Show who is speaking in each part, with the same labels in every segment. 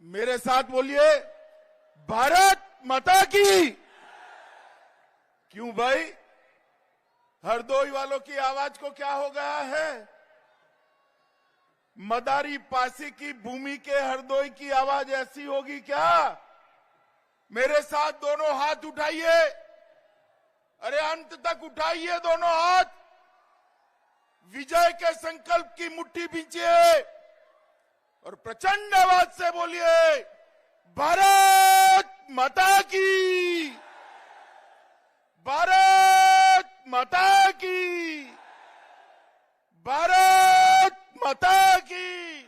Speaker 1: मेरे साथ बोलिए, भारत माता की। क्यों भाई, हरदोई वालों की आवाज को क्या हो गया है? मदारी पासी की भूमि के हरदोई की आवाज ऐसी होगी क्या? मेरे साथ दोनों हाथ उठाइए, अरे अंत तक उठाइए दोनों हाथ, विजय के संकल्प की मुट्ठी भींचिए और प्रचंड आवाज से बोलिए, भारत माता की, भारत माता की, भारत माता की।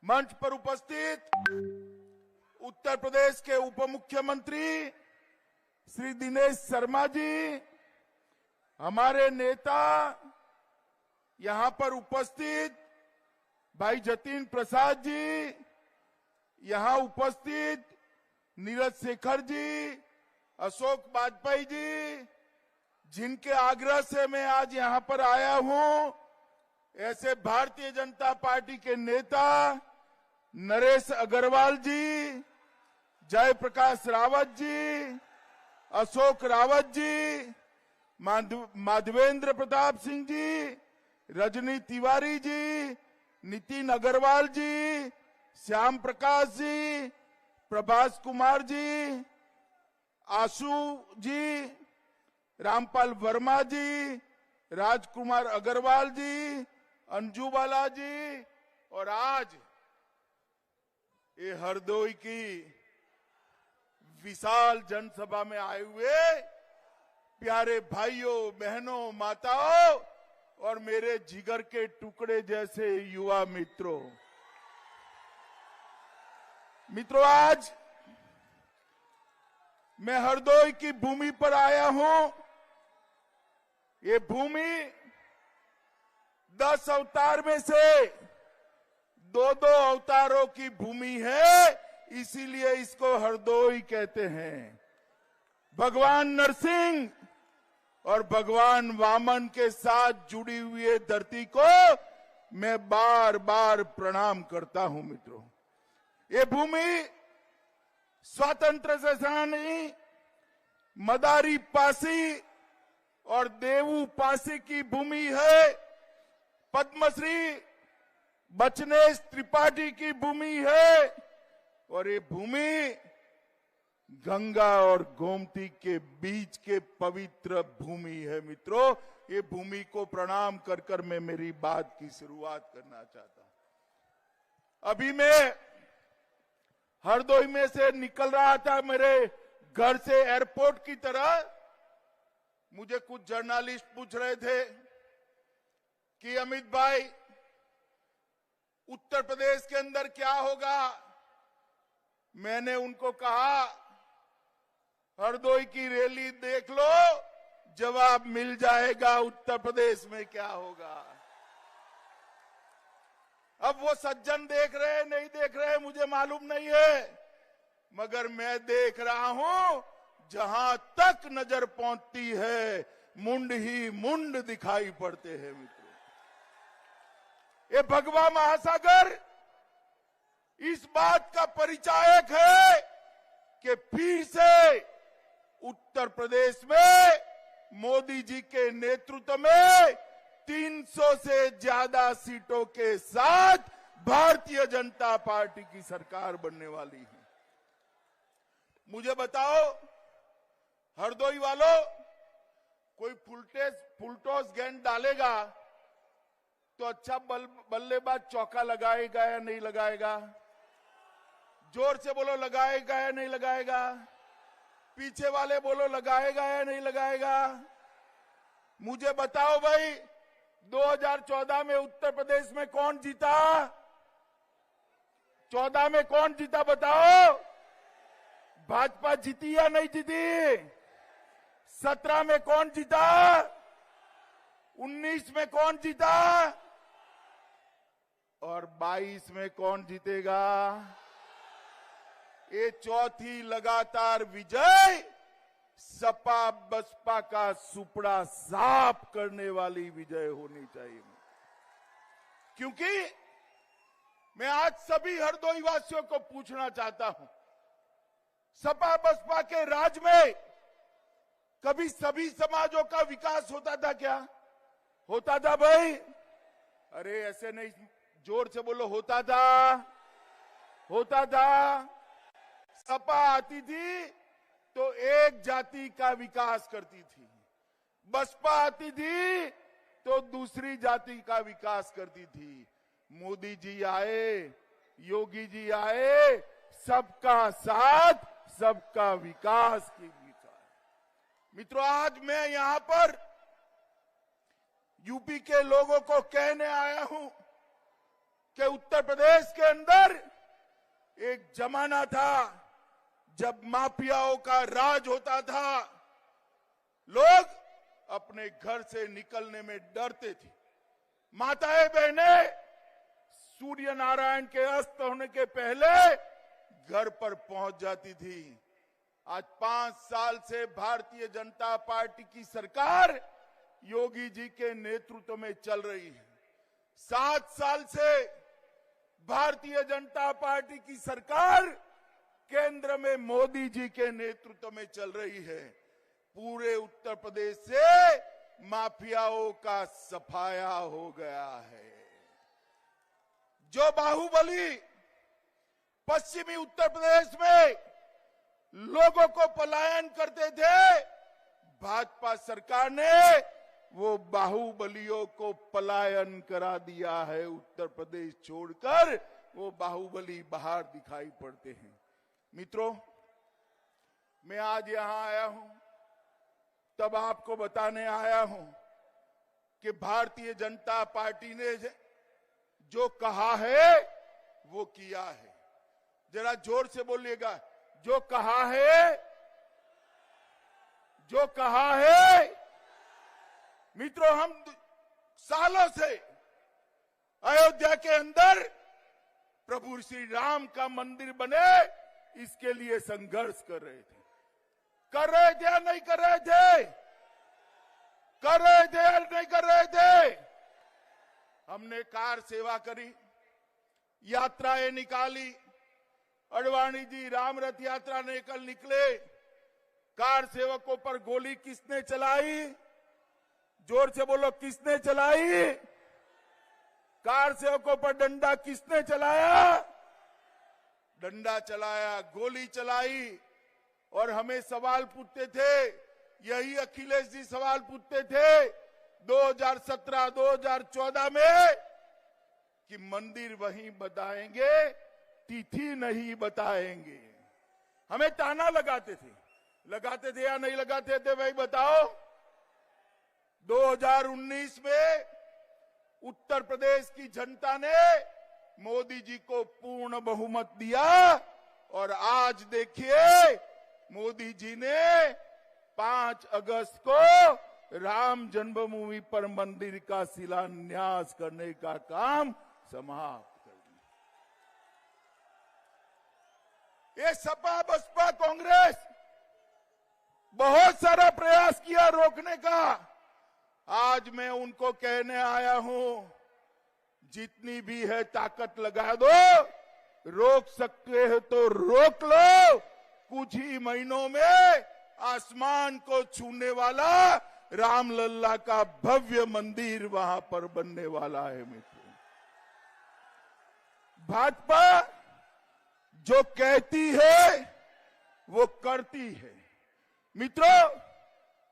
Speaker 1: मंच पर उपस्थित उत्तर प्रदेश के उप मुख्यमंत्री श्री दिनेश शर्मा जी, हमारे नेता यहां पर उपस्थित भाई जतिन प्रसाद जी, यहां उपस्थित नीरज शेखर जी, अशोक वाजपेयी जी, जिनके आग्रह से मैं आज यहां पर आया हूं, ऐसे भारतीय जनता पार्टी के नेता नरेश अग्रवाल जी, जयप्रकाश रावत जी, अशोक रावत जी, माधवेंद्र प्रताप सिंह जी, रजनी तिवारी जी, नितिन अग्रवाल जी, श्याम प्रकाश जी, प्रभास कुमार जी, आशु जी, रामपाल वर्मा जी, राजकुमार अग्रवाल जी, अंजू बाला जी, और आज ये हरदोई की विशाल जनसभा में आए हुए प्यारे भाइयों, बहनों, माताओं और मेरे जिगर के टुकड़े जैसे युवा मित्रों, आज मैं हरदोई की भूमि पर आया हूं। ये भूमि 10 अवतार में से 2-2 अवतारों की भूमि है, इसीलिए इसको हरदोई कहते हैं। भगवान नरसिंह और भगवान वामन के साथ जुड़ी हुई धरती को मैं बार बार प्रणाम करता हूं मित्रों। ये भूमि स्वतंत्र सेनानी मदारी पासी और देवू पासी की भूमि है, पद्मश्री बचनेश त्रिपाठी की भूमि है, और ये भूमि गंगा और गोमती के बीच के पवित्र भूमि है मित्रों। ये भूमि को प्रणाम कर कर मैं मेरी बात की शुरुआत करना चाहता हूं। अभी मैं हरदोई में से निकल रहा था मेरे घर से एयरपोर्ट की तरह, मुझे कुछ जर्नलिस्ट पूछ रहे थे कि अमित भाई उत्तर प्रदेश के अंदर क्या होगा। मैंने उनको कहा, हरदोई की रैली देख लो, जवाब मिल जाएगा उत्तर प्रदेश में क्या होगा। अब वो सज्जन देख रहे नहीं देख रहे मुझे मालूम नहीं है, मगर मैं देख रहा हूं, जहां तक नजर पहुंचती है मुंड ही मुंड दिखाई पड़ते हैं मित्रों। ये भगवा महासागर इस बात का परिचायक है कि फिर से उत्तर प्रदेश में मोदी जी के नेतृत्व में 300 से ज्यादा सीटों के साथ भारतीय जनता पार्टी की सरकार बनने वाली है। मुझे बताओ हरदोई वालों, कोई फुलटॉस गेंद डालेगा तो अच्छा बल्लेबाज चौका लगाएगा या नहीं लगाएगा? जोर से बोलो, लगाएगा या नहीं लगाएगा? पीछे वाले बोलो, लगाएगा या नहीं लगाएगा? मुझे बताओ भाई, 2014 में उत्तर प्रदेश में कौन जीता? 14 में कौन जीता बताओ? भाजपा जीती या नहीं जीती? 17 में कौन जीता? 19 में कौन जीता? और 22 में कौन जीतेगा? ये चौथी लगातार विजय सपा बसपा का सुपड़ा साफ करने वाली विजय होनी चाहिए, क्योंकि मैं आज सभी हरदोई वासियों को पूछना चाहता हूं, सपा बसपा के राज में कभी सभी समाजों का विकास होता था क्या? होता था भाई? अरे ऐसे नहीं, जोर से बोलो, होता था? होता था। सपा आती थी तो एक जाति का विकास करती थी, बसपा आती थी तो दूसरी जाति का विकास करती थी। मोदी जी आए, योगी जी आए, सबका साथ सबका विकास की विचार। मित्रों, आज मैं यहां पर यूपी के लोगों को कहने आया हूं कि उत्तर प्रदेश के अंदर एक जमाना था जब माफियाओं का राज होता था। लोग अपने घर से निकलने में डरते थे। माताएं बहनें सूर्य नारायण के अस्त होने के पहले घर पर पहुंच जाती थी। आज 5 साल से भारतीय जनता पार्टी की सरकार योगी जी के नेतृत्व में चल रही है। 7 साल से भारतीय जनता पार्टी की सरकार केंद्र में मोदी जी के नेतृत्व में चल रही है। पूरे उत्तर प्रदेश से माफियाओं का सफाया हो गया है। जो बाहुबली पश्चिमी उत्तर प्रदेश में लोगों को पलायन करते थे, भाजपा सरकार ने वो बाहुबलियों को पलायन करा दिया है। उत्तर प्रदेश छोड़कर वो बाहुबली बाहर दिखाई पड़ते हैं। मित्रों, मैं आज यहां आया हूं तब आपको बताने आया हूं कि भारतीय जनता पार्टी ने जो कहा है वो किया है। जरा जोर से बोलिएगा, जो कहा है, जो कहा है। मित्रों, हम सालों से अयोध्या के अंदर प्रभु श्री राम का मंदिर बने, इसके लिए संघर्ष कर रहे थे। कर रहे थे या नहीं कर रहे थे? कर रहे थे या नहीं कर रहे थे? हमने कार सेवा करी, यात्राएं निकाली। अडवाणी जी राम रथ यात्रा ने कल निकले। कार सेवकों पर गोली किसने चलाई? जोर से बोलो, किसने चलाई? कार सेवकों पर डंडा किसने चलाया? डंडा चलाया, गोली चलाई। और हमें सवाल पूछते थे, यही अखिलेश जी सवाल पूछते थे 2017-2014 में कि मंदिर वहीं बताएंगे, तिथि नहीं बताएंगे। हमें ताना लगाते थे या नहीं लगाते थे भाई बताओ? 2019 में उत्तर प्रदेश की जनता ने मोदी जी को पूर्ण बहुमत दिया और आज देखिए मोदी जी ने 5 अगस्त को राम जन्मभूमि पर मंदिर का शिलान्यास करने का काम समाप्त कर दिया। ये सपा बसपा कांग्रेस बहुत सारा प्रयास किया रोकने का। आज मैं उनको कहने आया हूं, जितनी भी है ताकत लगा दो, रोक सकते हो तो रोक लो। कुछ ही महीनों में आसमान को छूने वाला रामलल्ला का भव्य मंदिर वहां पर बनने वाला है। मित्रों, भाजपा जो कहती है वो करती है। मित्रों,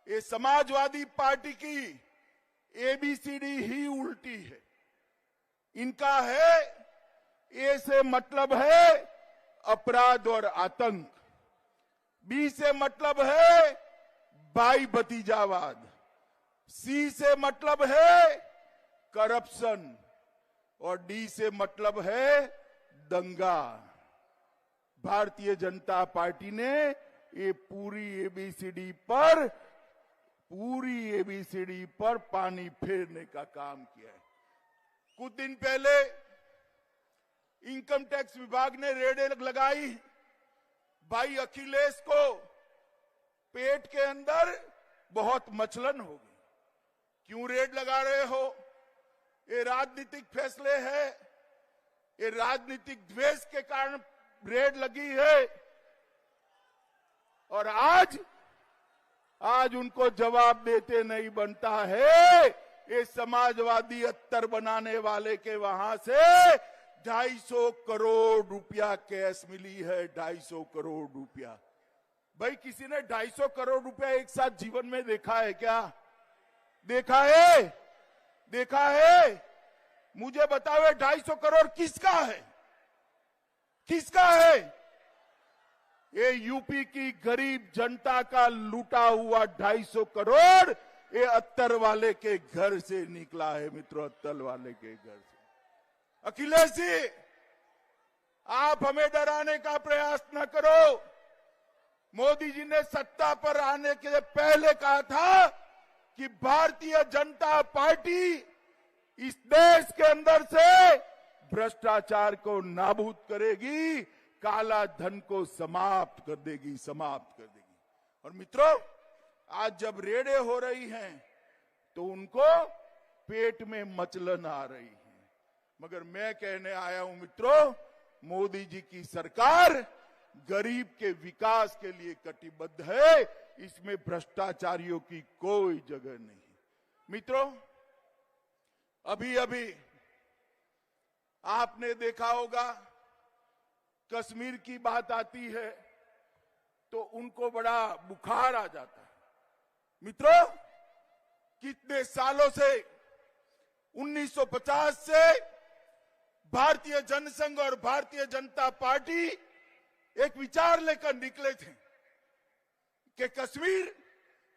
Speaker 1: ये समाजवादी पार्टी की एबीसीडी ही उल्टी है। इनका है, ए से मतलब है अपराध और आतंक, बी से मतलब है भाई भतीजावाद, सी से मतलब है करप्शन और डी से मतलब है दंगा। भारतीय जनता पार्टी ने ये पूरी एबीसीडी पर पानी फेरने का काम किया है। कुछ दिन पहले इनकम टैक्स विभाग ने रेड लगाई। भाई अखिलेश को पेट के अंदर बहुत मचलन हो गई। क्यों रेड लगा रहे हो? ये राजनीतिक फैसले हैं। ये राजनीतिक द्वेष के कारण रेड लगी है और आज उनको जवाब देते नहीं बनता है। ये समाजवादी अत्तर बनाने वाले के वहां से 250 करोड़ रुपया कैश मिली है। 250 करोड़ रुपया। भाई किसी ने 250 करोड़ रुपया एक साथ जीवन में देखा है क्या? देखा है? देखा है? मुझे बताओ 250 करोड़ किसका है? किसका है? ये यूपी की गरीब जनता का लूटा हुआ 250 करोड़ ये अत्तर वाले के घर से निकला है मित्रों, अत्तर वाले के घर से। अखिलेश जी, आप हमें डराने का प्रयास न करो। मोदी जी ने सत्ता पर आने के पहले कहा था कि भारतीय जनता पार्टी इस देश के अंदर से भ्रष्टाचार को नाबूद करेगी, काला धन को समाप्त कर देगी, समाप्त कर देगी। और मित्रों, आज जब रेडें हो रही हैं तो उनको पेट में मचलन आ रही है। मगर मैं कहने आया हूं मित्रों, मोदी जी की सरकार गरीब के विकास के लिए कटिबद्ध है। इसमें भ्रष्टाचारियों की कोई जगह नहीं। मित्रों, अभी अभी आपने देखा होगा कश्मीर की बात आती है तो उनको बड़ा बुखार आ जाता है। मित्रों, कितने सालों से 1950 से भारतीय जनसंघ और भारतीय जनता पार्टी एक विचार लेकर निकले थे कि कश्मीर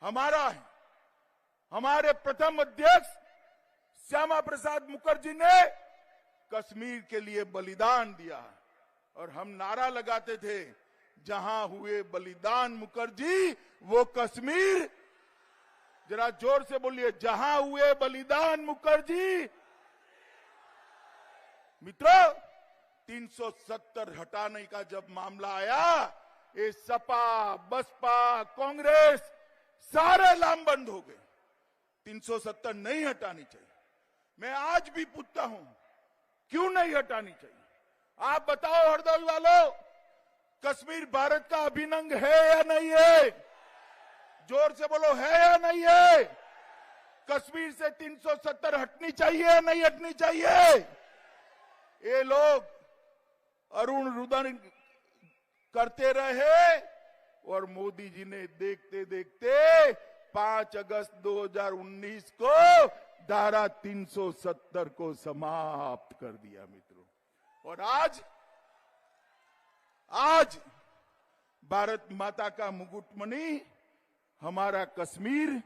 Speaker 1: हमारा है। हमारे प्रथम अध्यक्ष श्यामा प्रसाद मुखर्जी ने कश्मीर के लिए बलिदान दिया और हम नारा लगाते थे, जहां हुए बलिदान मुखर्जी वो कश्मीर। जरा जोर से बोलिए, जहां हुए बलिदान मुखर्जी। मित्रों, 370 हटाने का जब मामला आया, ये सपा, बसपा, कांग्रेस सारे लामबंद हो गए। 370 नहीं हटानी चाहिए। मैं आज भी पूछता हूं, क्यों नहीं हटानी चाहिए? आप बताओ हरदोई वालों, कश्मीर भारत का अभिन्न है या नहीं है? जोर से बोलो, है या नहीं है? कश्मीर से 370 हटनी चाहिए या नहीं हटनी चाहिए? ये लोग अरुण रुदन करते रहे और मोदी जी ने देखते देखते 5 अगस्त 2019 को धारा 370 को समाप्त कर दिया मित्रों। और आज भारत माता का मुकुटमणि हमारा कश्मीर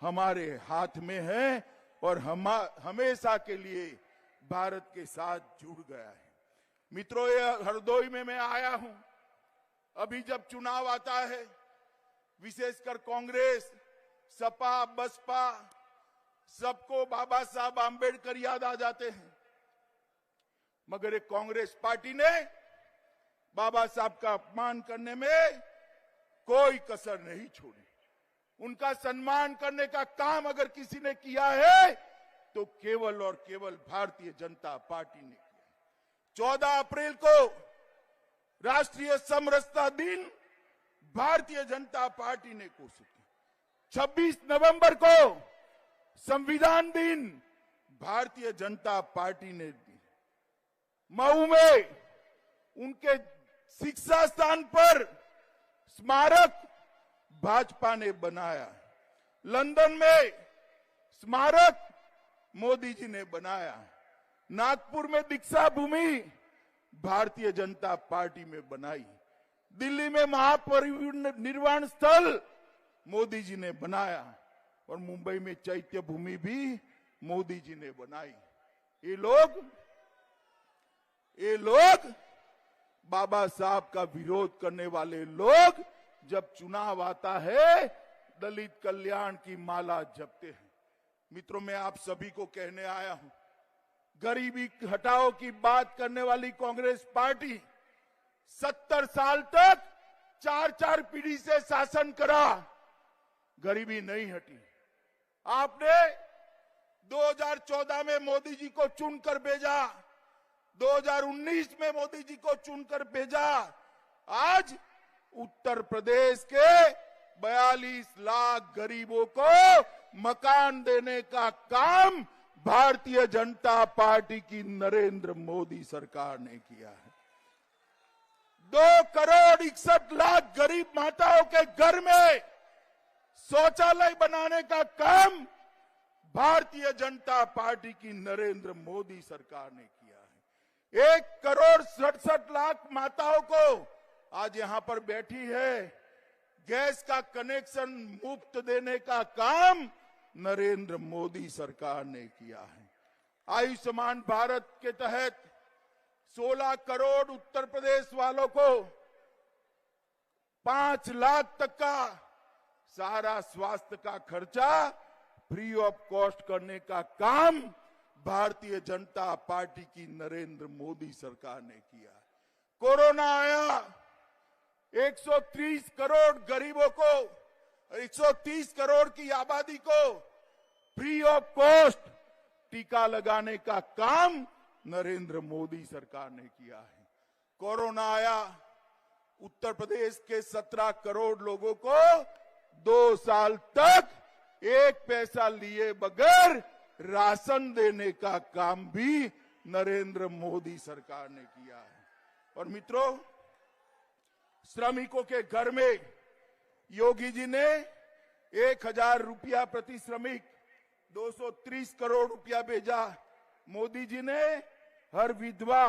Speaker 1: हमारे हाथ में है और हमेशा के लिए भारत के साथ जुड़ गया है। मित्रों, ये हरदोई में मैं आया हूं। अभी जब चुनाव आता है, विशेषकर कांग्रेस, सपा, बसपा, सबको बाबा साहब आंबेडकर याद आ जाते हैं। मगर एक कांग्रेस पार्टी ने बाबा साहब का अपमान करने में कोई कसर नहीं छोड़ी। उनका सम्मान करने का काम अगर किसी ने किया है तो केवल और केवल भारतीय जनता पार्टी ने किया। 14 अप्रैल को राष्ट्रीय समरसता दिन भारतीय जनता पार्टी ने घोषित किया। 26 नवंबर को संविधान दिन भारतीय जनता पार्टी ने दी। मऊ में उनके शिक्षा स्थान पर स्मारक भाजपा ने बनाया। लंदन में स्मारक मोदी जी ने बनाया। नागपुर में दीक्षा भूमि भारतीय जनता पार्टी में बनाई। दिल्ली में महापरिनिर्वाण स्थल मोदी जी ने बनाया और मुंबई में चैत्य भूमि भी मोदी जी ने बनाई। ये लोग बाबा साहब का विरोध करने वाले लोग जब चुनाव आता है दलित कल्याण की माला जपते हैं। मित्रों, मैं आप सभी को कहने आया हूं, गरीबी हटाओ की बात करने वाली कांग्रेस पार्टी 70 साल तक 4 पीढ़ी से शासन करा, गरीबी नहीं हटी। आपने 2014 में मोदी जी को चुनकर भेजा, 2019 में मोदी जी को चुनकर भेजा। आज उत्तर प्रदेश के 42 लाख गरीबों को मकान देने का काम भारतीय जनता पार्टी की नरेंद्र मोदी सरकार ने किया है। 2,61,00,000 गरीब माताओं के घर में शौचालय बनाने का काम भारतीय जनता पार्टी की नरेंद्र मोदी सरकार ने किया है। 1,67,00,000 माताओं को आज यहां पर बैठी है गैस का कनेक्शन मुफ्त देने का काम नरेंद्र मोदी सरकार ने किया है। आयुष्मान भारत के तहत 16 करोड़ उत्तर प्रदेश वालों को 5 लाख तक का सारा स्वास्थ्य का खर्चा फ्री ऑफ कॉस्ट करने का काम भारतीय जनता पार्टी की नरेंद्र मोदी सरकार ने किया। कोरोना आया, 130 करोड़ गरीबों को, 130 करोड़ की आबादी को फ्री ऑफ कॉस्ट टीका लगाने का काम नरेंद्र मोदी सरकार ने किया है। कोरोना आया, उत्तर प्रदेश के 17 करोड़ लोगों को 2 साल तक 1 पैसा लिए बगैर राशन देने का काम भी नरेंद्र मोदी सरकार ने किया है। और मित्रों, श्रमिकों के घर में योगी जी ने 1,000 रुपया प्रति श्रमिक 230 करोड़ रुपया भेजा। मोदी जी ने हर विधवा,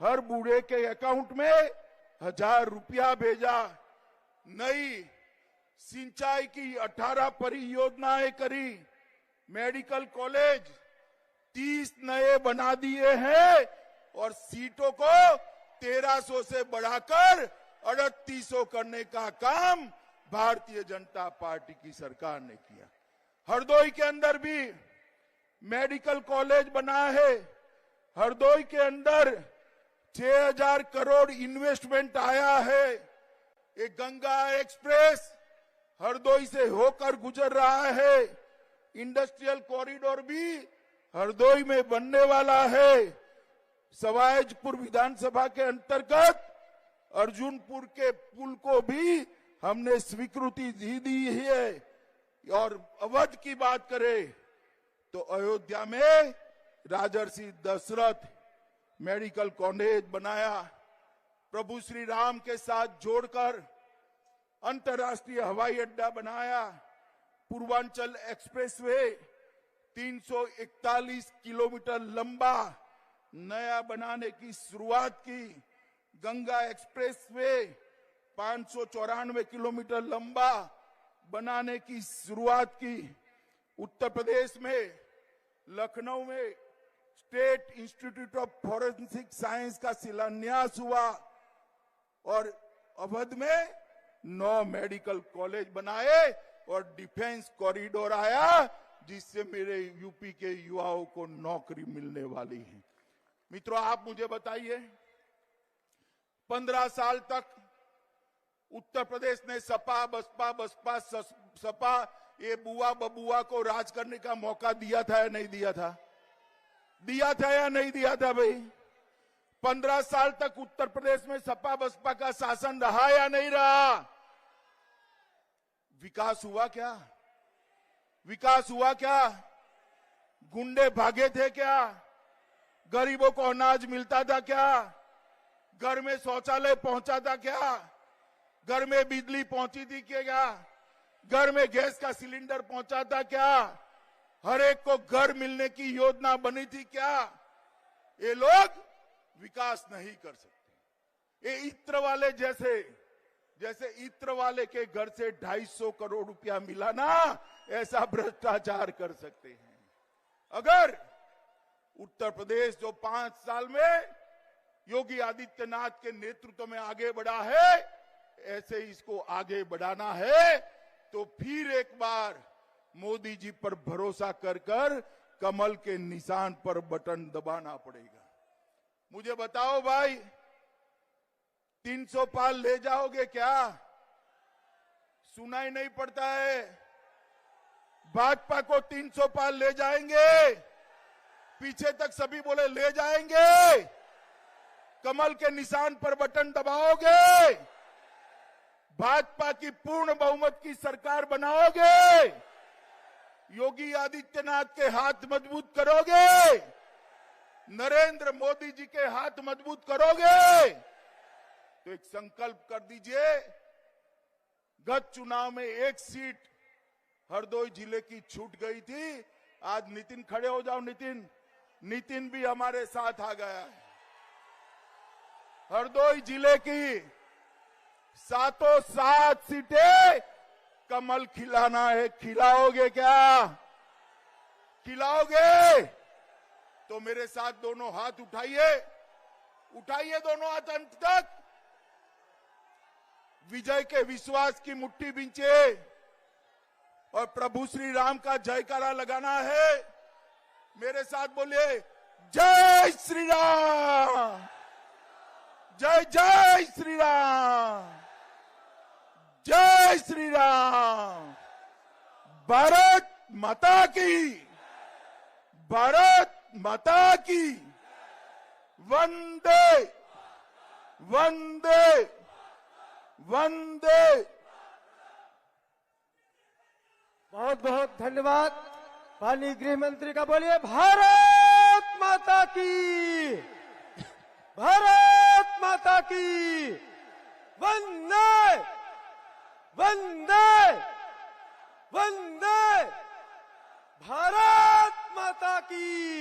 Speaker 1: हर बूढ़े के अकाउंट में 1,000 रुपया भेजा। नई सिंचाई की 18 परियोजनाएं करी। मेडिकल कॉलेज 30 नए बना दिए हैं और सीटों को 1300 से बढ़ाकर 3800 करने का काम भारतीय जनता पार्टी की सरकार ने किया। हरदोई के अंदर भी मेडिकल कॉलेज बना है। हरदोई के अंदर 6,000 करोड़ इन्वेस्टमेंट आया है। एक गंगा एक्सप्रेस हरदोई से होकर गुजर रहा है। इंडस्ट्रियल कॉरिडोर भी हरदोई में बनने वाला है। सवाईजपुर विधानसभा के अंतर्गत अर्जुनपुर के पुल को भी हमने स्वीकृति दी है। और अवध की बात करें तो अयोध्या में राजर्षि दशरथ मेडिकल कॉलेज बनाया। प्रभु श्री राम के साथ जोड़कर अंतर्राष्ट्रीय हवाई अड्डा बनाया। पूर्वांचल एक्सप्रेसवे 341 किलोमीटर लंबा नया बनाने की शुरुआत की। गंगा एक्सप्रेसवे 594 किलोमीटर लंबा बनाने की शुरुआत की। उत्तर प्रदेश में लखनऊ में state institute of forensic science का शिलान्यास हुआ और अवध में 9 मेडिकल कॉलेज बनाए और डिफेंस कॉरिडोर आया जिससे मेरे यूपी के युवाओं को नौकरी मिलने वाली है। मित्रों, आप मुझे बताइए, 15 साल तक उत्तर प्रदेश ने सपा बसपा सपा ये बुआ बबुआ को राज करने का मौका दिया था या नहीं दिया था? दिया था या नहीं दिया था भाई? 15 साल तक उत्तर प्रदेश में सपा बसपा का शासन रहा या नहीं रहा? विकास हुआ क्या? विकास हुआ क्या? गुंडे भागे थे क्या? गरीबों को अनाज मिलता था क्या? घर में शौचालय पहुंचा था क्या? घर में बिजली पहुंची थी क्या? घर में गैस का सिलेंडर पहुंचा था क्या? हर एक को घर मिलने की योजना बनी थी क्या? ये लोग विकास नहीं कर सकते। ये इत्र वाले जैसे इत्र वाले के घर से 250 करोड़ रुपया मिला ना, ऐसा भ्रष्टाचार कर सकते हैं। अगर उत्तर प्रदेश जो 5 साल में योगी आदित्यनाथ के नेतृत्व में आगे बढ़ा है, ऐसे इसको आगे बढ़ाना है तो फिर एक बार मोदी जी पर भरोसा कर कमल के निशान पर बटन दबाना पड़ेगा। मुझे बताओ भाई, 300 पार ले जाओगे क्या? सुनाई नहीं पड़ता है। भाजपा को 300 पार ले जाएंगे? पीछे तक सभी बोले ले जाएंगे। कमल के निशान पर बटन दबाओगे, भाजपा की पूर्ण बहुमत की सरकार बनाओगे, योगी आदित्यनाथ के हाथ मजबूत करोगे, नरेंद्र मोदी जी के हाथ मजबूत करोगे, तो एक संकल्प कर दीजिए। गत चुनाव में एक सीट हरदोई जिले की छूट गई थी। आज नितिन खड़े हो जाओ, नितिन भी हमारे साथ आ गया है। हरदोई जिले की 7 सीटें कमल खिलाना है। खिलाओगे क्या? खिलाओगे तो मेरे साथ दोनों हाथ उठाइए, दोनों हाथ अंत तक। विजय के विश्वास की मुट्ठी बींचे और प्रभु श्री राम का जयकारा लगाना है। मेरे साथ बोलिए, जय श्री राम, जय जय श्री राम, जय श्री राम। भारत माता की, भारत माता की। वंदे वंदे वंदे।
Speaker 2: बहुत बहुत धन्यवाद। माननीय गृह मंत्री का बोलिए, भारत माता की, भारत माता की। वंदे वंदे वंदे, भारत माता की।